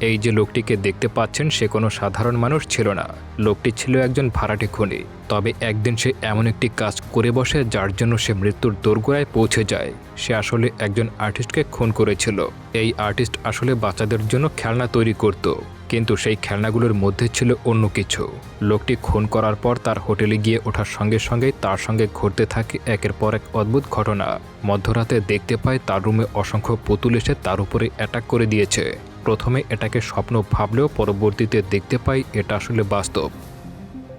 এই যে লোকটিকে দেখতে পাচ্ছেন সে কোনো সাধারণ মানুষ ছিল না। লোকটি ছিল একজন ভাড়াটে খুনি। তবে একদিন সে এমন একটি কাজ করে বসে যার জন্য সে মৃত্যুর দোরগোড়ায় পৌঁছে যায়। সে আসলে একজন আর্টিস্টকে খুন করেছিল। এই আর্টিস্ট আসলে বাচ্চাদের জন্য খেলনা তৈরি করত, কিন্তু সেই খেলনাগুলোর মধ্যে ছিল অন্য কিছু। লোকটি খুন করার পর তার হোটেলে গিয়ে ওঠার সঙ্গে সঙ্গেই তার সঙ্গে ঘটতে থাকে একের পর এক অদ্ভুত ঘটনা। মধ্যরাতে দেখতে পায় তার রুমে অসংখ্য পুতুল এসে তার উপরে অ্যাটাক করে দিয়েছে। প্রথমে এটাকে স্বপ্ন ভাবলেও পরবর্তীতে দেখতে পাই এটা আসলে বাস্তব।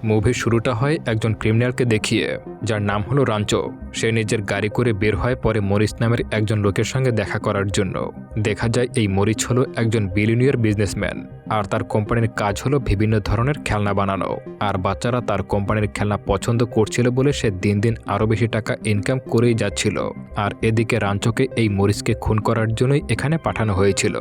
মুভির শুরুটা হয় একজন ক্রিমিনালকে দেখিয়ে, যার নাম হলো রাঞ্চো। সে নিজের গাড়ি করে বের হয় পরে মরিস নামের একজন লোকের সঙ্গে দেখা করার জন্য। দেখা যায় এই মরিস হলো একজন বিলিয়নিয়ার বিজনেসম্যান, আর তার কোম্পানির কাজ হলো বিভিন্ন ধরনের খেলনা বানানো। আর বাচ্চারা তার কোম্পানির খেলনা পছন্দ করছিল বলে সে দিন দিন আরও বেশি টাকা ইনকাম করেই যাচ্ছিল। আর এদিকে রাঞ্চোকে এই মরিসকে খুন করার জন্যই এখানে পাঠানো হয়েছিল।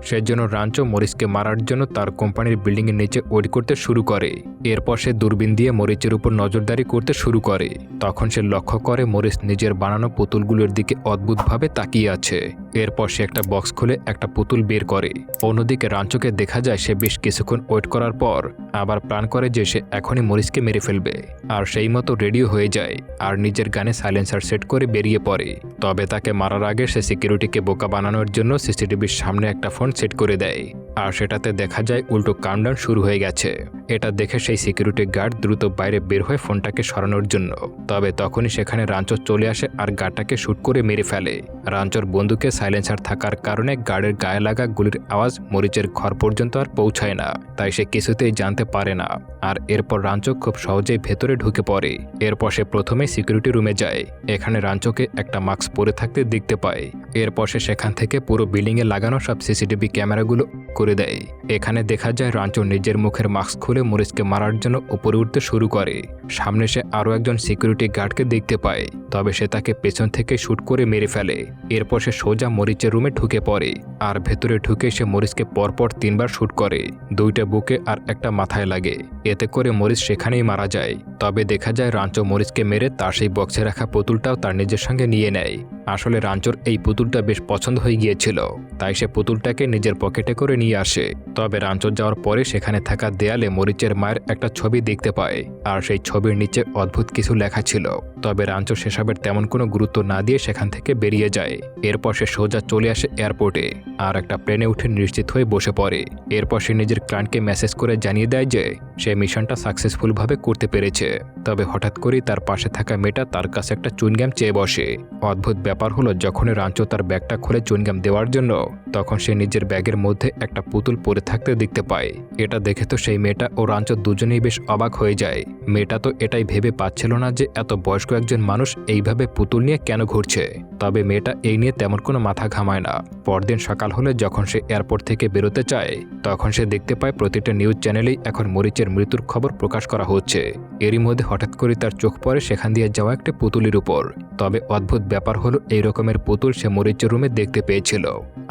সেজন্য রাঞ্চো মরিসকে মারার জন্য তার কোম্পানির বিল্ডিংয়ের নিচে ওয়েট করতে শুরু করে। এরপর সে দূরবীন দিয়ে মরিচের উপর নজরদারি করতে শুরু করে। তখন সে লক্ষ্য করে মরিস নিজের বানানো পুতুলগুলোর দিকে অদ্ভুতভাবে তাকিয়ে আছে। এরপর সে একটা বক্স খুলে একটা পুতুল বের করে। অন্যদিকে রাঞ্চোকে দেখা যায় সে বেশ কিছুক্ষণ ওয়েট করার পর আবার প্ল্যান করে যে সে এখনই মরিসকে মেরে ফেলবে। আর সেই মতো রেডিও হয়ে যায় আর নিজের গানে সাইলেন্সার সেট করে বেরিয়ে পড়ে। তবে তাকে মারার আগে সে সিকিউরিটিকে বোকা বানানোর জন্য সিসিটিভির সামনে একটা ফোন সেট করে দেয়। আর সেটাতে দেখা যায় উল্টো কাউন্টডাউন শুরু হয়ে গেছে। এটা দেখে সেই সিকিউরিটি গার্ড দ্রুত বাইরে বের হয়ে ফোনটাকে সরানোর জন্য। তবে তখনই সেখানে রাঞ্চো চলে আসে আর গার্ডটাকে শুট করে মেরে ফেলে। রাঞ্চোর বন্দুকে সাইলেন্সার থাকার কারণে গার্ডের গায়ে লাগা গুলির আওয়াজ মরিচের ঘর পর্যন্ত আর পৌঁছায় না, তাই সে কিছুতেই জানতে পারে না। আর এরপর রাঞ্চো খুব সহজেই ভেতরে ঢুকে পড়ে। এরপর সে প্রথমে সিকিউরিটি রুমে যায়। এখানে রাঞ্চোকে একটা মাস্ক পরে থাকতে দেখতে পায়। এরপর সে সেখান থেকে পুরো বিল্ডিংয়ে লাগানো সব সিসিটিভি ক্যামেরাগুলো করে দেয়। এখানে দেখা যায় রাঞ্চো নিজের মুখের মাস্ক খুলে মরিসকে মারার জন্য উপরে উঠতে শুরু করে। সামনে সে আরও একজন সিকিউরিটি গার্ডকে দেখতে পায়, তবে সে তাকে পেছন থেকে শুট করে মেরে ফেলে। এরপর সে সোজা মরিচের রুমে ঢুকে পড়ে। আর ভেতরে ঢুকে সে মরিসকে পরপর 3বার শুট করে, 2টা বুকে আর একটা মাথায় লাগে। এতে করে মরিস সেখানেই মারা যায়। তবে দেখা যায় রাঞ্চো মরিসকে মেরে তার সেই বক্সে রাখা পুতুলটাও তার নিজের সঙ্গে নিয়ে নেয়। আসলে রাঞ্চোর এই পুতুলটা বেশ পছন্দ হয়ে গিয়েছিল, তাই সে পুতুলটাকে নিজের পকেটে করে নিয়ে আসে। তবে রাঞ্চো যাওয়ার পরে সেখানে থাকা দেয়ালে মরিচের মায়ের একটা ছবি দেখতে পায়, আর সেই ছবির নিচে অদ্ভুত কিছু লেখা ছিল। তবে রাঞ্চো সেসবের তেমন কোনো গুরুত্ব না দিয়ে সেখান থেকে বেরিয়ে যায়। এরপর সে সোজা চলে আসে এয়ারপোর্টে আর একটা প্লেনে উঠে নিশ্চিত হয়ে বসে পড়ে। এরপর সে নিজের ক্লায়েন্টকে মেসেজ করে জানিয়ে দেয় যে সে মিশনটা সাকসেসফুলভাবে করতে পেরেছে। তবে হঠাৎ করেই তার পাশে থাকা মেয়েটা তার কাছে একটা চুইংগাম চেয়ে বসে। অদ্ভুত ব্যাপার হলো, যখনই রাঞ্চো তার ব্যাগটা খুলে চুইংগাম দেওয়ার জন্য, তখন সে নিজের ব্যাগের মধ্যে একটা পুতুল পরে থাকতে দেখতে পায়। এটা দেখে তো সেই মেয়েটা ও রাঞ্চো দুজনেই বেশ অবাক হয়ে যায়। মেয়েটা তো এটাই ভেবে পাচ্ছিল না যে এত বয়স্ক একজন মানুষ এইভাবে পুতুল নিয়ে কেন ঘুরছে। তবে মেয়েটা এই নিয়ে তেমন কোনো মাথা ঘামায় না। পরদিন সকাল হলে যখন সে এয়ারপোর্ট থেকে বেরোতে চায়, তখন সে দেখতে পায় প্রতিটা নিউজ চ্যানেলেই এখন মরিচের মৃত্যুর খবর প্রকাশ করা হচ্ছে। এরই মধ্যে হঠাৎ করে তার চোখ পড়ে সেখান দিয়ে যাওয়া একটা পুতুলের উপর। তবে অদ্ভুত ব্যাপার হলো, এই রকমের পুতুল সে মরিচের রুমে দেখতে পেয়েছিল।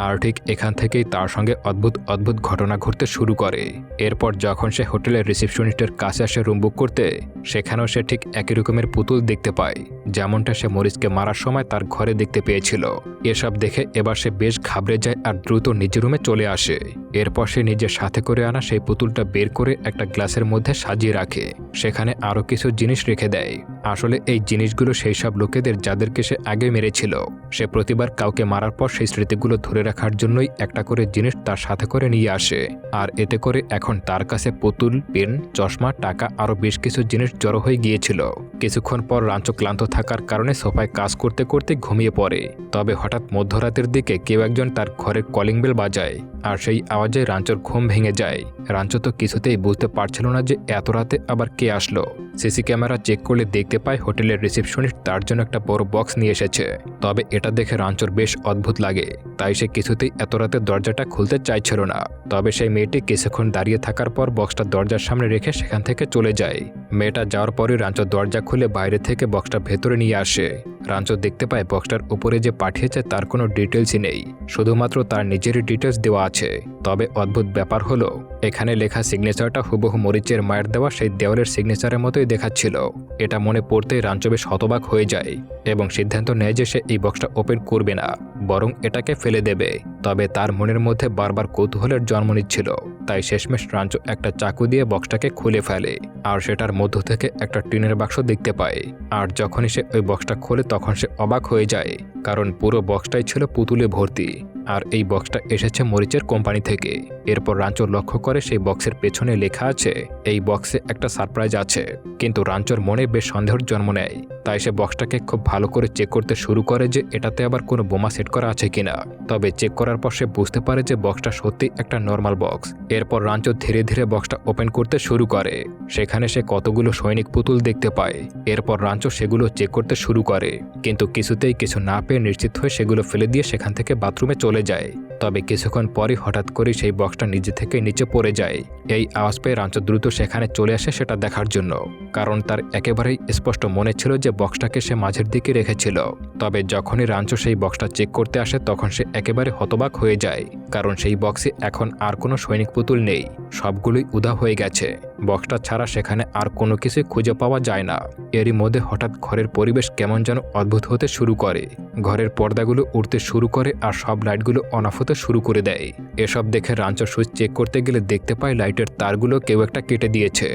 আর ঠিক এখান থেকেই তার সঙ্গে অদ্ভুত অদ্ভুত ঘটনা ঘটতে শুরু করে। এরপর যখন সে হোটেলের রিসেপশনিস্টের কাছে আসে রুম বুক করতে, সেখানেও সে ঠিক একই রকমের পুতুল দেখতে পায়, যেমনটা সে মরিচকে মারার সময় তার ঘরে দেখতে পেয়েছিল। এসব দেখে এবার সে বেশ ঘাবড়ে যায় আর দ্রুত নিজের রুমে চলে আসে। এরপর সে নিজের সাথে করে আনা সেই পুতুলটা বের করে একটা গ্লাসের মধ্যে সাজিয়ে রাখে। সেখানে আরও কিছু জিনিস রেখে দেয়। আসলে এই জিনিসগুলো সেই সব লোকেদের যাদেরকে সে আগে মেরেছিল। সে প্রতিবার কাউকে মারার পর সেই স্মৃতিগুলো ধরে রাখার জন্যই একটা করে জিনিস তার সাথে করে নিয়ে আসে। আর এতে করে এখন তার কাছে পুতুল, পেন, চশমা, টাকা আরও বেশ কিছু জিনিস জড়ো হয়ে গিয়েছিল। কিছুক্ষণ পর রাঞ্চো ক্লান্ত থাকার কারণে সোফায় কাজ করতে করতে ঘুমিয়ে পড়ে। তবে হঠাৎ মধ্যরাতের দিকে কেউ একজন তার ঘরের কলিং বেল বাজায়, আর সেই আওয়াজে রাঞ্চোর ঘুম ভেঙে যায়। রাঞ্চো তো কিছুতেই বুঝতে পারছিল না যে এত রাতে আবার কে আসলো। সিসি ক্যামেরা চেক করলে দেখতে পায় হোটেলের রিসেপশনিস্ট তার জন্য একটা বড় বক্স নিয়ে এসেছে। তবে এটা দেখে রাঞ্চোর বেশ অদ্ভুত লাগে, তাই সে কিছুতেই এত রাতে দরজাটা খুলতে চাইছিল না। তবে সেই মেয়েটি কিছুক্ষণ দাঁড়িয়ে থাকার পর বক্সটা দরজার সামনে রেখে সেখান থেকে চলে যায়। মেয়েটা যাওয়ার পরে রাঞ্চো দরজা খুলে বাইরে থেকে বক্সটা ভেতরে নিয়ে আসে। রাঞ্চো দেখতে পায় বক্সটার উপরে যে পাঠিয়েছে তার কোনো ডিটেলসই নেই, শুধুমাত্র তার নিজেরই ডিটেলস দেওয়া আছে। তবে অদ্ভুত ব্যাপার হলো, এখানে লেখা সিগনেচারটা হুবহু মরিচের মায়ের দেওয়া সেই দেওয়ালের সিগনেচারের মতোই দেখাচ্ছিল। এটা মনে পড়তেই রাঞ্চো বেশ হতবাক হয়ে যায় এবং সিদ্ধান্ত নেয় যে সে এই বক্সটা ওপেন করবে না, বরং এটাকে ফেলে দেবে। তবে তার মনের মধ্যে বারবার কৌতূহলের জন্ম নিচ্ছিল। তাই শেষমেশ রাঞ্চো একটা চাকু দিয়ে বক্সটাকে খুলে ফেলে আর সেটার মধ্য থেকে একটা টিনের বাক্স দেখতে পায়। আর যখনই সে ওই বক্সটা খোলে তখন সে অবাক হয়ে যায়, কারণ পুরো বক্সটাই ছিল পুতুলে ভর্তি। আর এই বক্সটা এসেছে মরিচের কোম্পানি থেকে। এরপর রাঞ্চো লক্ষ্য করে সেই বক্সের পেছনে লেখা আছে এই বক্সে একটা সারপ্রাইজ আছে। কিন্তু রাঞ্চোর মনে বেশ সন্দেহের জন্ম নেয়। তাই সে বক্সটাকে খুব ভালো করে চেক করতে শুরু করে যে এটাতে আবার কোনো বোমা সেট করা আছে কিনা। তবে চেক করার পর সে বুঝতে পারে যে বক্সটা সত্যি একটা নর্মাল বক্স। এরপর রাঞ্চো ধীরে ধীরে বক্সটা ওপেন করতে শুরু করে। সেখানে সে কতগুলো সৈনিক পুতুল দেখতে পায়। এরপর রাঞ্চো সেগুলো চেক করতে শুরু করে, কিন্তু কিছুতেই কিছু না পেয়ে নিশ্চিত হয়ে সেগুলো ফেলে দিয়ে সেখান থেকে বাথরুমে চলে যায়। তবে কিছুক্ষণ পরই হঠাৎ করে সেই বক্সটা নিজে থেকে নিচে পড়ে যায়। এই আওয়াজ পেয়ে রাঞ্চো দ্রুত সেখানে চলে আসে সেটা দেখার জন্য, কারণ তার একেবারেই স্পষ্ট মনে ছিল যে বক্সটাকে সে মাঝের দিকে রেখেছিল। তবে যখনই রাঞ্চো সেই বক্সটা চেক করতে আসে তখন সে একেবারে হতবাক হয়ে যায়, কারণ সেই বক্সে এখন আর কোনো সৈনিক পুতুল নেই, সবগুলোই উধাও হয়ে গেছে। বক্সটা ছাড়া সেখানে আর কোনো কিছুই খুঁজে পাওয়া যায় না। এরই মধ্যে হঠাৎ ঘরের পরিবেশ কেমন যেন অদ্ভুত হতে শুরু করে। ঘরের পর্দাগুলো উড়তে শুরু করে আর সব লাইটগুলো অন অফ হতে শুরু করে দেয়। এসব দেখে রাঞ্চোর সুইচ চেক করতে গেলে দেখতে পায় লাইটের তারগুলো কেউ একটা কেটে দিয়েছে।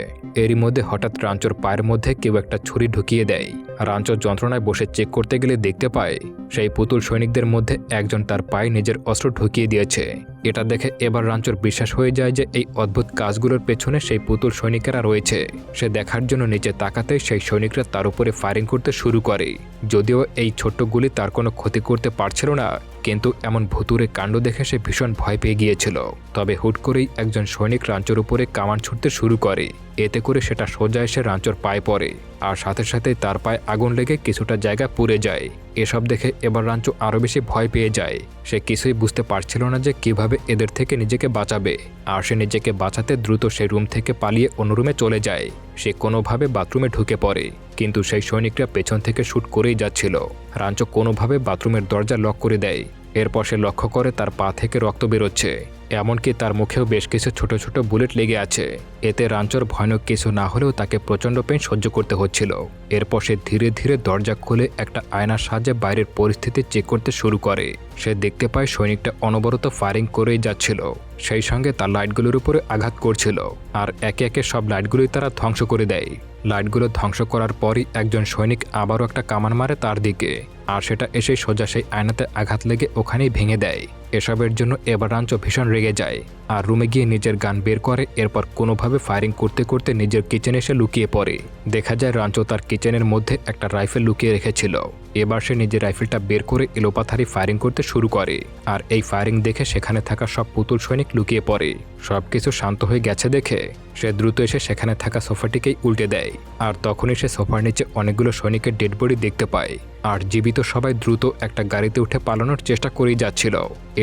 এরই মধ্যে হঠাৎ রাঞ্চোর পায়ের মধ্যে কেউ একটা ছুরি ঢুকিয়ে দেয়। রাঞ্চো যন্ত্রণায় বসে চেক করতে গেলে দেখতে পায় সেই পুতুল সৈনিকদের মধ্যে একজন তার পায়ে নিজের অস্ত্র ঢুকিয়ে দিয়েছে। এটা দেখে এবার রাঞ্চোর বিশ্বাস হয়ে যায় যে এই অদ্ভুত কাজগুলোর পেছনে সেই পুতুল সৈনিকেরা রয়েছে। সে দেখার জন্য নিচে তাকাতেই সেই সৈনিকরা তার উপরে ফায়ারিং করতে শুরু করে। যদিও এই ছোট্ট গুলি তার কোনো ক্ষতি করতে পারছিল না, কিন্তু এমন ভুতুড়ে কাণ্ড দেখে সে ভীষণ ভয় পেয়ে গিয়েছিল। তবে হুট করেই একজন সৈনিক রাঞ্চোর উপরে কামান ছুটতে শুরু করে। এতে করে সেটা সোজা এসে রাঞ্চোর পায়ে পড়ে আর সাথে সাথে তার পায়ে আগুন লেগে কিছুটা জায়গা পুড়ে যায়। এসব দেখে এবার রাঞ্চো আরও বেশি ভয় পেয়ে যায়। সে কিছুই বুঝতে পারছিল না যে কিভাবে এদের থেকে নিজেকে বাঁচাবে। আর সে নিজেকে বাঁচাতে দ্রুত সেই রুম থেকে পালিয়ে অন্য রুমে চলে যায়। সে কোনোভাবে বাথরুমে ঢুকে পড়ে, কিন্তু সেই সৈনিকরা পেছন থেকে শুট করেই যাচ্ছিল। রাঞ্চো কোনোভাবে বাথরুমের দরজা লক করে দেয়। এরপর সে লক্ষ্য করে তার পা থেকে রক্ত বেরোচ্ছে, এমনকি তার মুখেও বেশ কিছু ছোট ছোট বুলেট লেগে আছে। এতে রাঞ্চোর ভয়ানক কিছু না হলেও তাকে প্রচণ্ড পেন সহ্য করতে হচ্ছিল। এরপর সে ধীরে ধীরে দরজা খুলে একটা আয়নার সাহায্যে বাইরের পরিস্থিতি চেক করতে শুরু করে। সে দেখতে পায় সৈনিকটা অনবরত ফায়ারিং করেই যাচ্ছিল, সেই সঙ্গে তার লাইটগুলোর উপরে আঘাত করছিল। আর একে একে সব লাইটগুলোই তারা ধ্বংস করে দেয়। লাইটগুলো ধ্বংস করার পরই একজন সৈনিক আবারও একটা কামান মারে তার দিকে, আর সেটা এসে সোজা সেই আয়নাতে আঘাত লেগে ওখানেই ভেঙে দেয়। এসবের জন্য এবার রাঞ্চো ভীষণ রেগে যায় আর রুমে গিয়ে নিজের গান বের করে। এরপর কোনোভাবে ফায়ারিং করতে করতে নিজের কিচেনে এসে লুকিয়ে পড়ে। দেখা যায় রাঞ্চো তার কিচেনের মধ্যে একটা রাইফেল লুকিয়ে রেখেছিল। এবার সে নিজের রাইফেলটা বের করে এলোপাথারি ফায়ারিং করতে শুরু করে। আর এই ফায়ারিং দেখে সেখানে থাকা সব পুতুল সৈনিক লুকিয়ে পড়ে। সবকিছু শান্ত হয়ে গেছে দেখে সে দ্রুত এসে সেখানে থাকা সোফাটিকেই উল্টে দেয়। আর তখনই সে সোফার নিচে অনেকগুলো সৈনিকের ডেড বডি দেখতে পায়। আর জীবিত সবাই দ্রুত একটা গাড়িতে উঠে পালানোর চেষ্টা করেই যাচ্ছিল।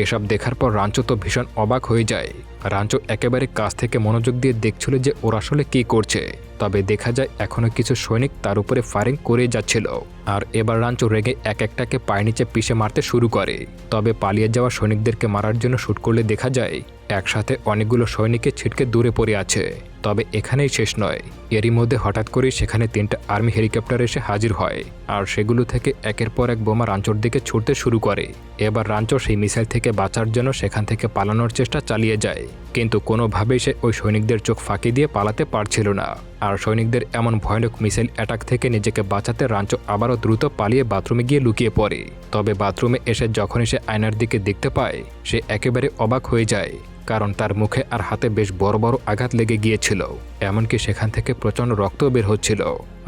এসব দেখার পর রাঞ্চো তো ভীষণ অবাক হয়ে যায়। রাঞ্চো একেবারে কাছ থেকে মনোযোগ দিয়ে দেখছিল যে ওরা আসলে কি করছে। তবে দেখা যায় এখনো কিছু সৈনিক তার উপরে ফায়ারিং করে যাচ্ছিল। আর এবার রাঞ্চো রেগে এক একটাকে পায়ের নিচে পিষে মারতে শুরু করে। তবে পালিয়ে যাওয়া সৈনিকদেরকে মারার জন্য শুট করলে দেখা যায় একসাথে অনেকগুলো সৈনিকের ছিটকে দূরে পড়ে আছে। তবে এখানেই শেষ নয়, এরই মধ্যে হঠাৎ করেই সেখানে 3টা আর্মি হেলিকপ্টার এসে হাজির হয়। আর সেগুলো থেকে একের পর এক বোমা রাঞ্চোর দিকে ছুটতে শুরু করে। এবার রাঞ্চো সেই মিসাইল থেকে বাঁচার জন্য সেখান থেকে পালানোর চেষ্টা চালিয়ে যায়, কিন্তু কোনোভাবেই সে ওই সৈনিকদের চোখ ফাঁকি দিয়ে পালাতে পারছিল না। আর সৈনিকদের এমন ভয়ানক মিসাইল অ্যাটাক থেকে নিজেকে বাঁচাতে রাঞ্চো আবারও দ্রুত পালিয়ে বাথরুমে গিয়ে লুকিয়ে পড়ে। তবে বাথরুমে এসে যখনই সে আয়নার দিকে দেখতে পায় সে একেবারে অবাক হয়ে যায়, কারণ তার মুখে আর হাতে বেশ বড় বড় আঘাত লেগে গিয়েছিল, এমনকি সেখান থেকে প্রচণ্ড রক্ত বের হচ্ছিল।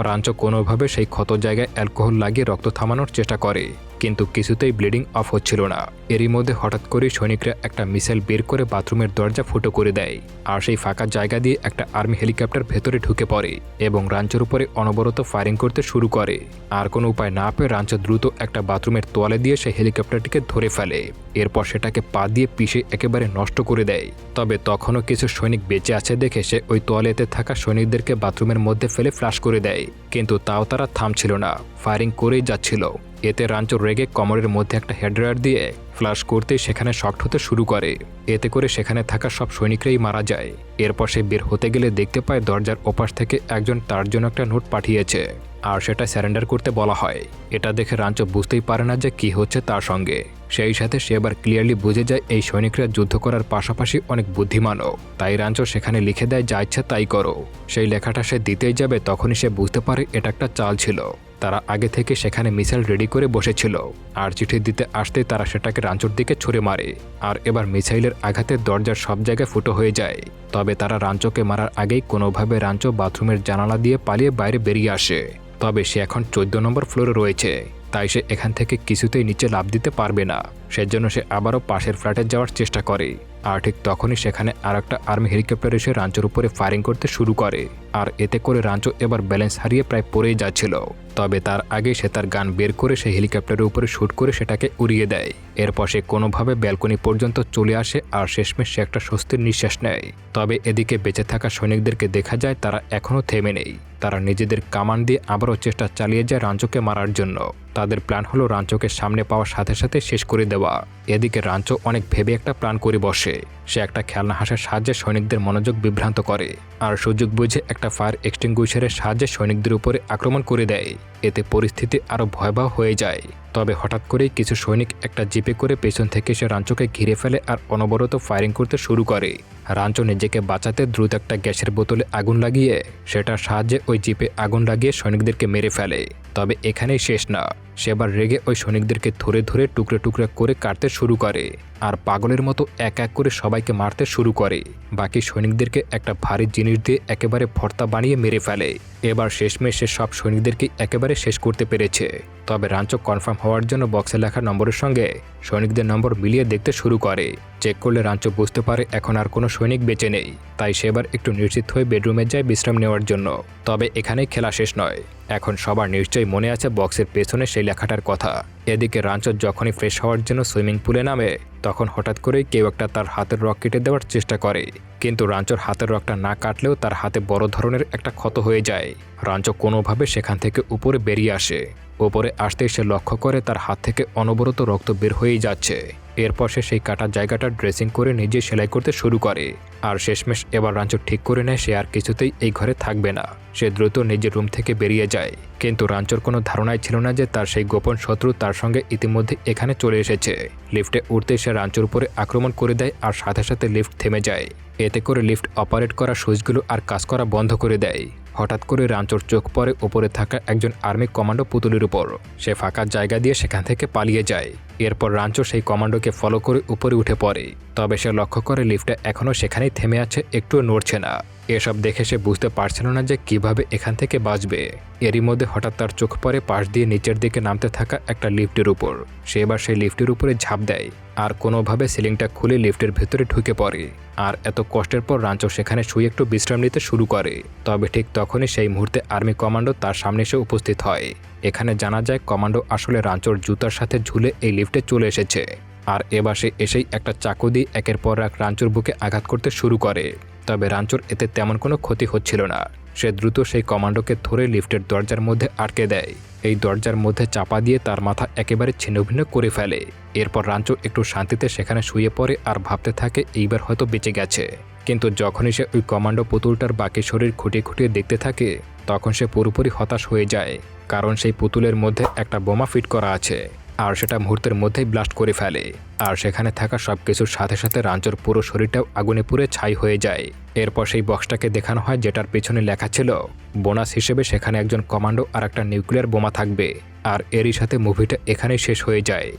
রাঞ্চো কোনোভাবে সেই ক্ষত জায়গায় অ্যালকোহল লাগিয়ে রক্ত থামানোর চেষ্টা করে, কিন্তু কিছুতেই ব্লিডিং অফ হচ্ছিল না। এরই মধ্যে হঠাৎ করে সৈনিকরা একটা মিসাইল বের করে বাথরুমের দরজা ফুটো করে দেয়। আর সেই ফাঁকা জায়গা দিয়ে একটা আর্মি হেলিকপ্টার ভেতরে ঢুকে পড়ে এবং রাঞ্চোর উপরে অনবরত ফায়ারিং করতে শুরু করে। আর কোনো উপায় না পেয়ে রাঞ্চো দ্রুত একটা বাথরুমের তোয়ালে দিয়ে সেই হেলিকপ্টারটিকে ধরে ফেলে। এরপর সেটাকে পা দিয়ে পিষে একেবারে নষ্ট করে দেয়। তবে তখনও কিছু সৈনিক বেঁচে আছে দেখে সে ওই তোয়ালেতে থাকা সৈনিকদেরকে বাথরুমের মধ্যে ফেলে ফ্লাশ করে দেয়, কিন্তু তাও তারা থামছিল না, ফায়ারিং করেই যাচ্ছিল। এতে রাঞ্চো রেগে কোমরের মধ্যে একটা হেডরার দিয়ে ফ্লাশ করতেই সেখানে শক্ট হতে শুরু করে। এতে করে সেখানে থাকা সব সৈনিকরাই মারা যায়। এরপর সে বের হতে গেলে দেখতে পায় দরজার ওপাশ থেকে একজন তার জন্য একটা নোট পাঠিয়েছে, আর সেটা স্যারেন্ডার করতে বলা হয়। এটা দেখে রাঞ্চো বুঝতেই পারে না যে কি হচ্ছে তার সঙ্গে। সেই সাথে সে এবার ক্লিয়ারলি বুঝে যায় এই সৈনিকরা যুদ্ধ করার পাশাপাশি অনেক বুদ্ধিমানও। তাই রাঞ্চো সেখানে লিখে দেয়, যা ইচ্ছা তাই করো। সেই লেখাটা সে দিতেই যাবে তখনই সে বুঝতে পারে এটা একটা চাল ছিল। তারা আগে থেকে সেখানে মিসাইল রেডি করে বসেছিল, আর চিঠি দিতে আসতেই তারা সেটাকে রাঞ্চোর দিকে ছুড়ে মারে। আর এবার মিসাইলের আঘাতে দরজার সব জায়গায় ফুটো হয়ে যায়। তবে তারা রাঞ্চোকে মারার আগেই কোনোভাবে রাঞ্চো বাথরুমের জানালা দিয়ে পালিয়ে বাইরে বেরিয়ে আসে। তবে সে এখন 14 নম্বর ফ্লোরে রয়েছে, তাই সে এখান থেকে কিছুতেই নিচে লাফ দিতে পারবে না। সেজন্য সে আবারও পাশের ফ্ল্যাটে যাওয়ার চেষ্টা করে। আর ঠিক তখনই সেখানে আর একটা আর্মি হেলিকপ্টার এসে রাঞ্চোর উপরে ফায়ারিং করতে শুরু করে। আর এতে করে রাঞ্চো এবার ব্যালেন্স হারিয়ে প্রায় পড়েই যাচ্ছিল। তবে তার আগে সে তার গান বের করে সেই হেলিকপ্টারের উপরে শ্যুট করে সেটাকে উড়িয়ে দেয়। এরপর সে কোনোভাবে ব্যালকনি পর্যন্ত চলে আসে আর শেষমেশ সে একটা স্বস্তির নিঃশ্বাস নেয়। তবে এদিকে বেঁচে থাকা সৈনিকদেরকে দেখা যায় তারা এখনও থেমে নেই। তারা নিজেদের কামান দিয়ে আবারও চেষ্টা চালিয়ে যায় রাঞ্চোকে মারার জন্য। তাদের প্ল্যান হলো রাঞ্চোকে সামনে পাওয়ার সাথে সাথে শেষ করে দেওয়া। এদিকে রাঞ্চো অনেক ভেবে একটা প্ল্যান করে বসে। সে একটা খেলনা হাঁসের সাহায্যে সৈনিকদের মনোযোগ বিভ্রান্ত করে আর সুযোগ বুঝে একটা ফায়ার এক্সটিংগুইশারের সাহায্যে সৈনিকদের উপরে আক্রমণ করে দেয়। এতে পরিস্থিতি আরও ভয়াবহ হয়ে যায়। তবে হঠাৎ করেই কিছু সৈনিক একটা জিপে করে পেছন থেকে সে রাঞ্চোকে ঘিরে ফেলে আর অনবরত ফায়ারিং করতে শুরু করে। রাঞ্চো নিজেকে বাঁচাতে দ্রুত একটা গ্যাসের বোতলে আগুন লাগিয়ে সেটার সাহায্যে ওই জিপে আগুন লাগিয়ে সৈনিকদেরকে মেরে ফেলে। তবে এখানেই শেষ না, সে এবার রেগে ওই সৈনিকদেরকে ধরে ধরে টুকরে টুকরে করে কাটতে শুরু করে আর পাগলের মতো এক এক করে সবাইকে মারতে শুরু করে। বাকি সৈনিকদেরকে একটা ভারী জিনিস দিয়ে একেবারে ভর্তা বানিয়ে মেরে ফেলে। এবার শেষমেশ সে সব সৈনিকদেরকে একেবারে শেষ করতে পেরেছে। তবে রাঞ্চো কনফার্ম হওয়ার জন্য বক্সে লেখা নম্বরের সঙ্গে সৈনিকদের নম্বর মিলিয়ে দেখতে শুরু করে। চেক করলে রাঞ্চো বুঝতে পারে এখন আর কোনো সৈনিক বেঁচে নেই। তাই সে এবার একটু নিশ্চিত হয়ে বেডরুমে যায় বিশ্রাম নেওয়ার জন্য। তবে এখানেই খেলা শেষ নয়। এখন সবার নিশ্চয়ই মনে আছে বক্সের পেছনে সেই লেখাটার কথা। এদিকে রাঞ্চো যখনই ফ্রেশ হওয়ার জন্য সুইমিং পুলে নামে তখন হঠাৎ করেই কেউ একটা তার হাতের রক কেটে দেওয়ার চেষ্টা করে। কিন্তু রাঞ্চোর হাতের রকটা না কাটলেও তার হাতে বড় ধরনের একটা ক্ষত হয়ে যায়। রাঞ্চো কোনোভাবে সেখান থেকে উপরে বেরিয়ে আসে। উপরে আসতেই সে লক্ষ্য করে তার হাত থেকে অনবরত রক্ত বের হয়েই যাচ্ছে। এরপর সে সেই কাটা জায়গাটা ড্রেসিং করে নিজে সেলাই করতে শুরু করে। আর শেষমেশ এবার রাঞ্চো ঠিক করে নেয় সে আর কিছুতেই এই ঘরে থাকবে না। সে দ্রুত নিজের রুম থেকে বেরিয়ে যায়। কিন্তু রাঞ্চোর কোনো ধারণাই ছিল না যে তার সেই গোপন শত্রু তার সঙ্গে ইতিমধ্যে এখানে চলে এসেছে। লিফটে উঠতে সে রাঞ্চোর উপরে আক্রমণ করে দেয় আর সাথে সাথে লিফট থেমে যায়। এতে করে লিফট অপারেট করা সুইচগুলো আর কাজ করা বন্ধ করে দেয়। হঠাৎ করে রাঞ্চোর চোখ পড়ে উপরে থাকা একজন আর্মি কমান্ডো পুতুলের উপর। সে ফাঁকা জায়গা দিয়ে সেখান থেকে পালিয়ে যায়। এরপর রাঞ্চো সেই কমান্ডোকে ফলো করে উপরে উঠে পড়ে। তবে সে লক্ষ্য করে লিফটটা এখনও সেখানেই থেমে আছে, একটুও নড়ছে না। এসব দেখে সে বুঝতে পারছিল না যে কিভাবে এখান থেকে বাঁচবে। এরই মধ্যে হঠাৎ তার চোখ পড়ে পাশ দিয়ে নিচের দিকে নামতে থাকা একটা লিফটের উপর। সে এবার সেই লিফটের উপরে ঝাঁপ দেয় আর কোনোভাবে সিলিংটা খুলে লিফটের ভেতরে ঢুকে পড়ে। আর এত কষ্টের পর রাঞ্চো সেখানে শুয়ে একটু বিশ্রাম নিতে শুরু করে। তবে ঠিক তখনই সেই মুহূর্তে আর্মি কমান্ডো তার সামনে এসে উপস্থিত হয়। এখানে জানা যায় কমান্ডো আসলে রাঞ্চোর জুতার সাথে ঝুলে এই লিফটে চলে এসেছে। আর এবার সে এসেই একটা চাকু দিয়ে একের পর এক রাঞ্চোর বুকে আঘাত করতে শুরু করে। তবে রাঞ্চোর এতে তেমন কোনো ক্ষতি হচ্ছিল না। সে দ্রুত সেই কমান্ডোকে ধরে লিফটের দরজার মধ্যে আটকে দেয়। এই দরজার মধ্যে চাপা দিয়ে তার মাথা একেবারে ছিন্নভিন্ন করে ফেলে। এরপর রাঞ্চো একটু শান্তিতে সেখানে শুয়ে পড়ে আর ভাবতে থাকে এইবার হয়তো বেঁচে গেছে। কিন্তু যখনই সে ওই কমান্ডো পুতুলটার বাকি শরীর খুঁটিয়ে খুঁটিয়ে দেখতে থাকে তখন সে পুরোপুরি হতাশ হয়ে যায়। কারণ সেই পুতুলের মধ্যে একটা বোমা ফিট করা আছে আর সেটা মুহূর্তের মধ্যেই ব্লাস্ট করে ফেলে। আর সেখানে থাকা সব কিছুর সাথে সাথে রাঞ্চোর পুরো শরীরটাও আগুনে পুড়ে ছাই হয়ে যায়। এরপর সেই বক্সটাকে দেখানো হয় যেটার পেছনে লেখা ছিল বোনাস হিসেবে সেখানে একজন কমান্ডো আর একটা নিউক্লিয়ার বোমা থাকবে। আর এরই সাথে মুভিটা এখানেই শেষ হয়ে যায়।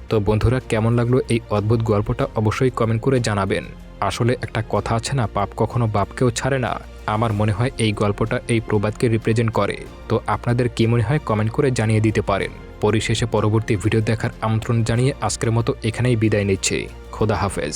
তো বন্ধুরা, কেমন লাগলো এই অদ্ভুত গল্পটা অবশ্যই কমেন্ট করে জানাবেন। আসলে একটা কথা আছে না, পাপ কখনো বাপকেও ছাড়ে না। আমার মনে হয় এই গল্পটা এই প্রবাদকে রিপ্রেজেন্ট করে। তো আপনাদের কি মনে হয় কমেন্ট করে জানিয়ে দিতে পারেন। পরিশেষে পরবর্তী ভিডিও দেখার আমন্ত্রণ জানিয়ে আজকের মতো এখানেই বিদায় নিচ্ছি। খোদা হাফেজ।